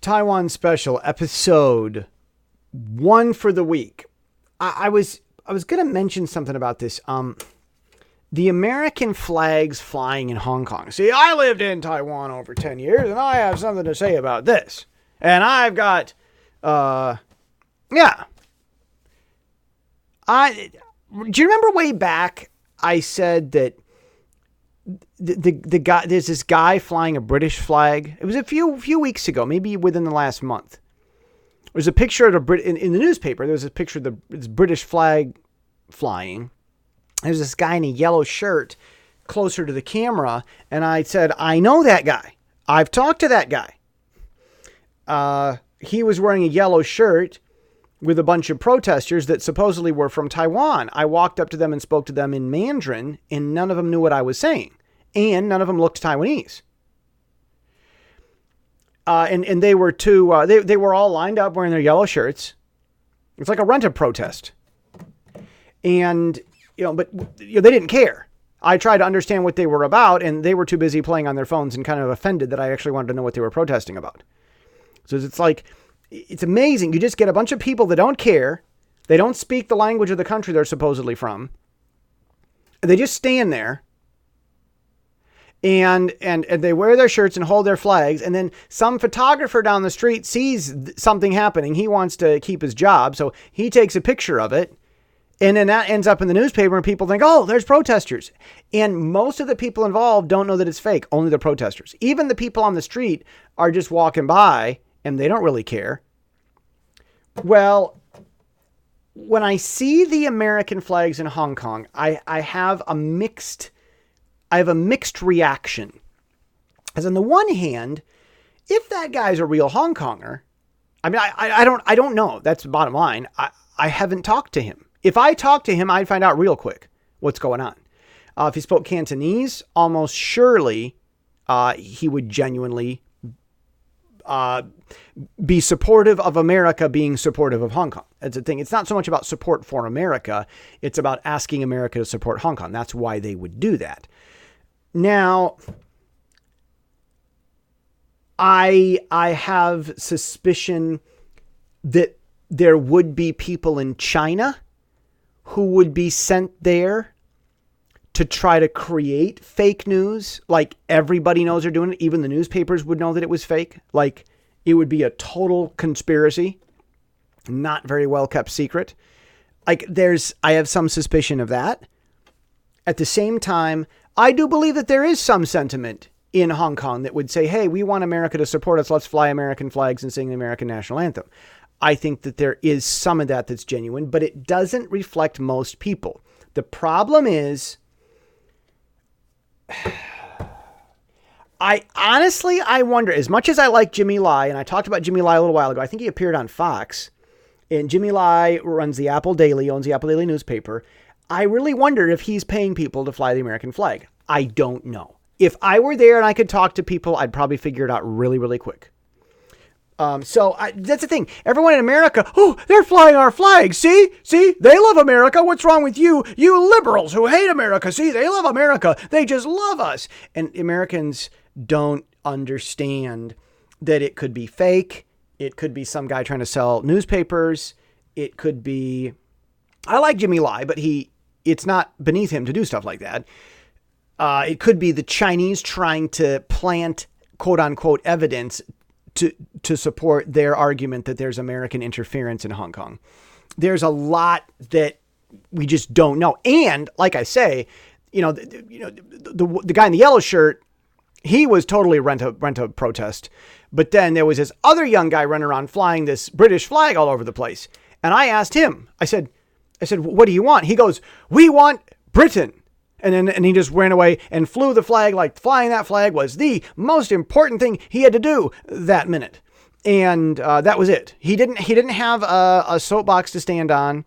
Taiwan Special, episode 1 for the week. I was going to mention something about this. The American flags flying in Hong Kong. See, I lived in Taiwan over 10 years, and I have something to say about this. And I've got, do you remember way back I said that the guy, there's this guy flying a British flag. It was a few weeks ago, maybe within the last month. There's a picture of in the newspaper. There was a picture of this British flag flying. There's this guy in a yellow shirt closer to the camera, and I said, I know that guy. I've talked to that guy. He was wearing a yellow shirt with a bunch of protesters that supposedly were from Taiwan. I walked up to them and spoke to them in Mandarin, and none of them knew what I was saying. And none of them looked Taiwanese. And they were they were all lined up wearing their yellow shirts. It's like a rent-a protest. And, but they didn't care. I tried to understand what they were about, and they were too busy playing on their phones and kind of offended that I actually wanted to know what they were protesting about. So it's like, it's amazing. You just get a bunch of people that don't care. They don't speak the language of the country they're supposedly from. They just stand there. And they wear their shirts and hold their flags. And then some photographer down the street sees something happening. He wants to keep his job. So he takes a picture of it. And then that ends up in the newspaper and people think, oh, there's protesters. And most of the people involved don't know that it's fake. Only the protesters. Even the people on the street are just walking by and they don't really care. Well, when I see the American flags in Hong Kong, I have a mixed reaction. As on the one hand, if that guy's a real Hong Konger, I mean, I don't know. That's the bottom line. I haven't talked to him. If I talked to him, I'd find out real quick what's going on. If he spoke Cantonese, almost surely he would genuinely be supportive of America being supportive of Hong Kong. That's the thing. It's not so much about support for America. It's about asking America to support Hong Kong. That's why they would do that. Now, I have suspicion that there would be people in China who would be sent there to try to create fake news. Like everybody knows they're doing it. Even the newspapers would know that it was fake. Like it would be a total conspiracy. Not very well kept secret. Like I have some suspicion of that. At the same time, I do believe that there is some sentiment in Hong Kong that would say, hey, we want America to support us. Let's fly American flags and sing the American national anthem. I think that there is some of that that's genuine, but it doesn't reflect most people. The problem is, I wonder, as much as I like Jimmy Lai, and I talked about Jimmy Lai a little while ago, I think he appeared on Fox, and Jimmy Lai runs the Apple Daily, owns the Apple Daily newspaper. I really wonder if he's paying people to fly the American flag. I don't know. If I were there and I could talk to people, I'd probably figure it out really, really quick. That's the thing. Everyone in America, oh, they're flying our flag. See, they love America. What's wrong with you? You liberals who hate America. See, they love America. They just love us. And Americans don't understand that it could be fake. It could be some guy trying to sell newspapers. It could be, I like Jimmy Lai, but it's not beneath him to do stuff like that. It could be the Chinese trying to plant quote unquote evidence to support their argument that there's American interference in Hong Kong. There's a lot that we just don't know. And like I say, the guy in the yellow shirt, he was totally rent a protest. But then there was this other young guy running around flying this British flag all over the place. And I asked him, I said, what do you want? He goes, we want Britain. And he just ran away and flew the flag like flying that flag was the most important thing he had to do that minute. And that was it. He didn't have a soapbox to stand on.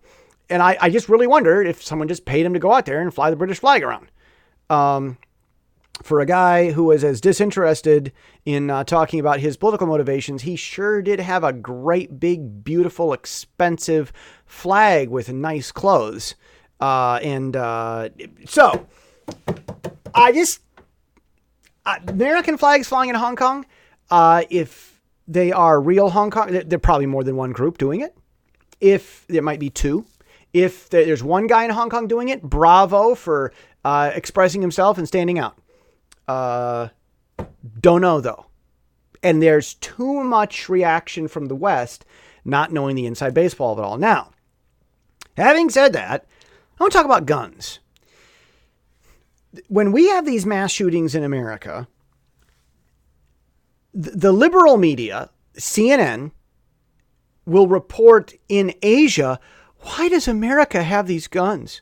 And I just really wondered if someone just paid him to go out there and fly the British flag around. For a guy who was as disinterested in talking about his political motivations, he sure did have a great, big, beautiful, expensive flag with nice clothes. So I just, American flags flying in Hong Kong. If they are real Hong Kong. There are probably more than one group doing it. If there might be two. If there's one guy in Hong Kong doing it, bravo for expressing himself and standing out. Don't know, though. And there's too much reaction from the West not knowing the inside baseball of it all. Now, having said that, I want to talk about guns. When we have these mass shootings in America, the liberal media, CNN, will report in Asia, why does America have these guns?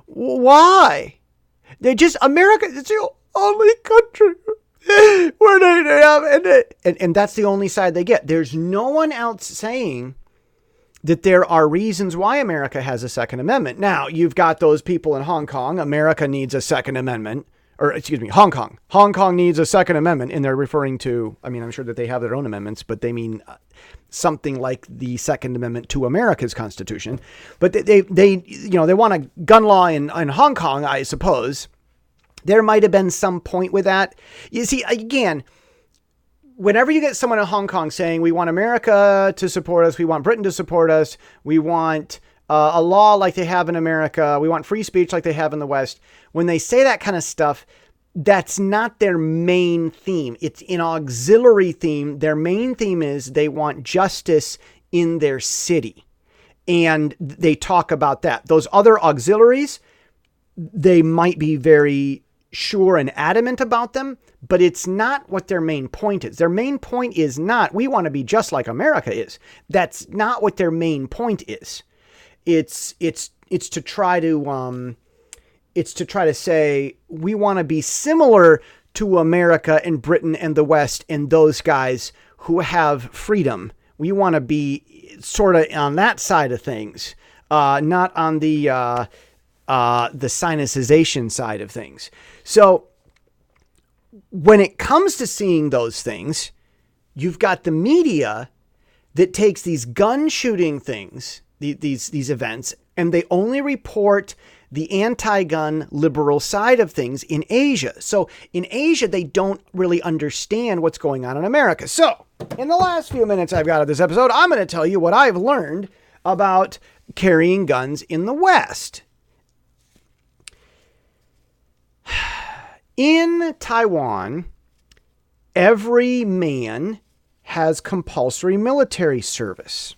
Why? They're just, America is the only country where they have, and that's the only side they get. There's no one else saying that there are reasons why America has a Second Amendment. Now, you've got those people in Hong Kong. America needs a Second Amendment. Or, excuse me, Hong Kong. Hong Kong needs a Second Amendment. And they're referring to, I mean, I'm sure that they have their own amendments, but they mean something like the Second Amendment to America's Constitution. But they want a gun law in Hong Kong, I suppose. There might have been some point with that. You see, again, whenever you get someone in Hong Kong saying, we want America to support us, we want Britain to support us, we want a law like they have in America, we want free speech like they have in the West, when they say that kind of stuff, that's not their main theme. It's an auxiliary theme. Their main theme is they want justice in their city. And they talk about that. Those other auxiliaries, they might be very sure and adamant about them, but it's not what their main point is. Their main point is not, we want to be just like America is. That's not what their main point is. It's to try to say, we want to be similar to America and Britain and the West and those guys who have freedom. We want to be sort of on that side of things, not on the sinicization side of things. So when it comes to seeing those things, you've got the media that takes these gun shooting things, these events, and they only report the anti-gun liberal side of things in Asia. So in Asia, they don't really understand what's going on in America. So in the last few minutes I've got of this episode, I'm going to tell you what I've learned about carrying guns in the West. In Taiwan, every man has compulsory military service.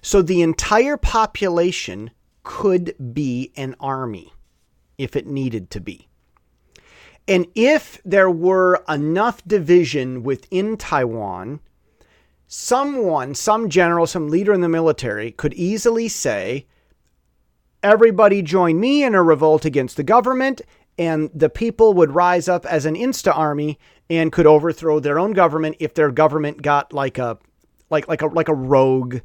So the entire population could be an army if it needed to be. And if there were enough division within Taiwan, some general, some leader in the military could easily say, everybody join me in a revolt against the government, and the people would rise up as an insta-army and could overthrow their own government if their government got like a rogue,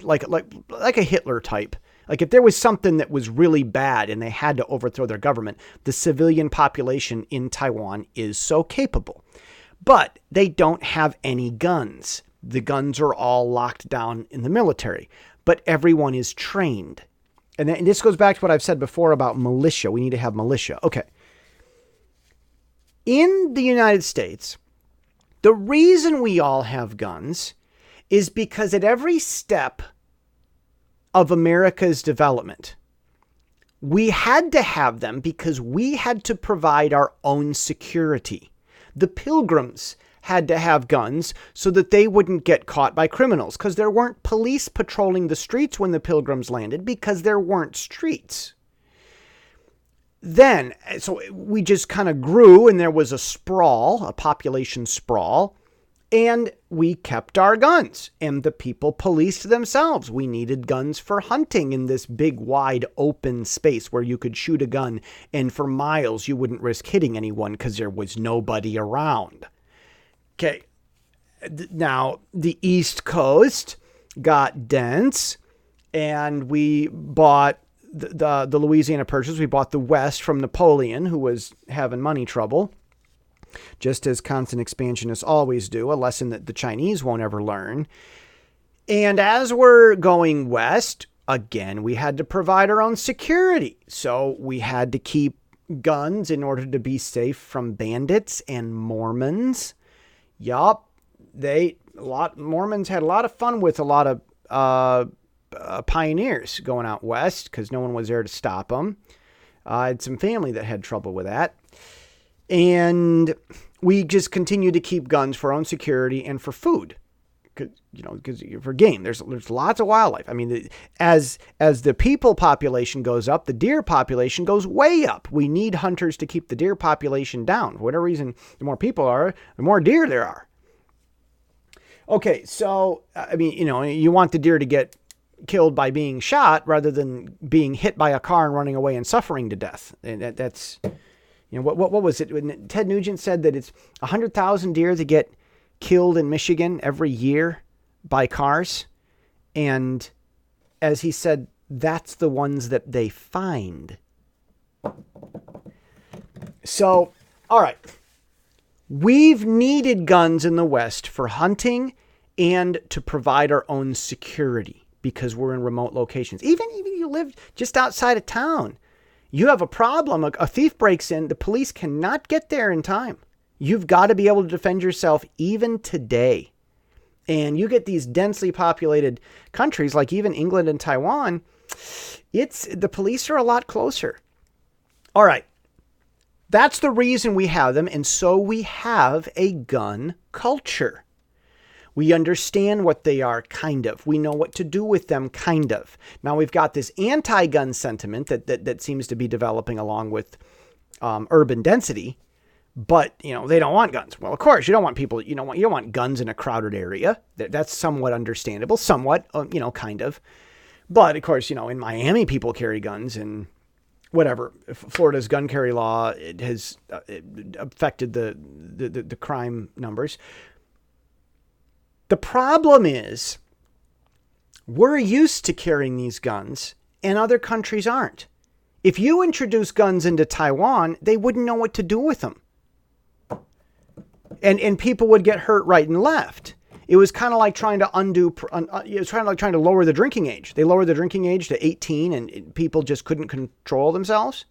like a Hitler type. Like if there was something that was really bad and they had to overthrow their government, the civilian population in Taiwan is so capable. But they don't have any guns. The guns are all locked down in the military, but everyone is trained. And this goes back to what I've said before about militia. We need to have militia. Okay. In the United States, the reason we all have guns is because at every step of America's development, we had to have them because we had to provide our own security. The Pilgrims had to have guns so that they wouldn't get caught by criminals, because there weren't police patrolling the streets when the Pilgrims landed because there weren't streets. Then, so we just kind of grew and there was a population sprawl, and we kept our guns and the people policed themselves. We needed guns for hunting in this big, wide, open space where you could shoot a gun and for miles you wouldn't risk hitting anyone because there was nobody around. Okay, now the East Coast got dense, and we bought the Louisiana Purchase. We bought the West from Napoleon, who was having money trouble, just as constant expansionists always do, a lesson that the Chinese won't ever learn. And as we're going west, again, we had to provide our own security. So we had to keep guns in order to be safe from bandits and Mormons. Yup, Mormons had a lot of fun with a lot of pioneers going out west because no one was there to stop them. I had some family that had trouble with that. And we just continue to keep guns for our own security and for food. Because for game, there's lots of wildlife. I mean, as the people population goes up, the deer population goes way up. We need hunters to keep the deer population down. For whatever reason, the more people are, the more deer there are. Okay, so I mean, you want the deer to get killed by being shot rather than being hit by a car and running away and suffering to death. And that's, what was it? When Ted Nugent said that it's 100,000 deer that get killed in Michigan every year by cars. And as he said, that's the ones that they find. So, all right. We've needed guns in the West for hunting and to provide our own security because we're in remote locations. Even you live just outside of town, you have a problem. A thief breaks in, the police cannot get there in time. You've got to be able to defend yourself even today. And you get these densely populated countries like even England and Taiwan, the police are a lot closer. All right. That's the reason we have them. And so we have a gun culture. We understand what they are, kind of. We know what to do with them, kind of. Now we've got this anti-gun sentiment that seems to be developing along with urban density. But, they don't want guns. Well, of course, you don't want people, you don't want guns in a crowded area. That's somewhat understandable, somewhat, kind of. But, of course, in Miami, people carry guns and whatever. Florida's gun carry law, it has affected the crime numbers. The problem is we're used to carrying these guns and other countries aren't. If you introduce guns into Taiwan, they wouldn't know what to do with them. And people would get hurt right and left. It was kind of like trying to trying to lower the drinking age. They lowered the drinking age to 18 and people just couldn't control themselves.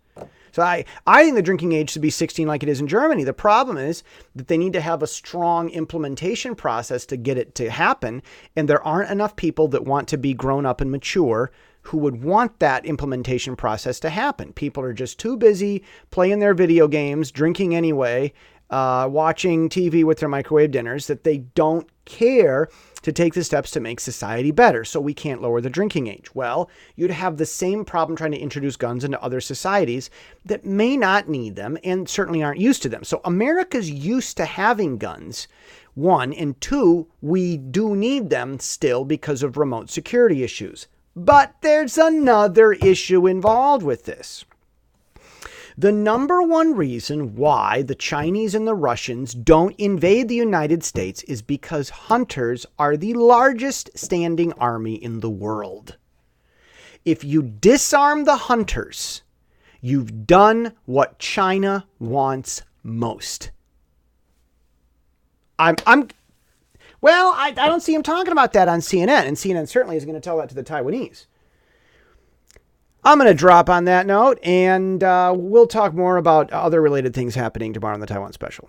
So I think the drinking age should be 16 like it is in Germany. The problem is that they need to have a strong implementation process to get it to happen. And there aren't enough people that want to be grown up and mature who would want that implementation process to happen. People are just too busy playing their video games, drinking anyway, watching TV with their microwave dinners, that they don't care to take the steps to make society better. So we can't lower the drinking age. Well, you'd have the same problem trying to introduce guns into other societies that may not need them and certainly aren't used to them. So America's used to having guns, one, and two, we do need them still because of remote security issues. But there's another issue involved with this. The number one reason why the Chinese and the Russians don't invade the United States is because hunters are the largest standing army in the world. If you disarm the hunters, you've done what China wants most. I don't see him talking about that on CNN, and CNN certainly is going to tell that to the Taiwanese. I'm going to drop on that note, and we'll talk more about other related things happening tomorrow on the Taiwan Special.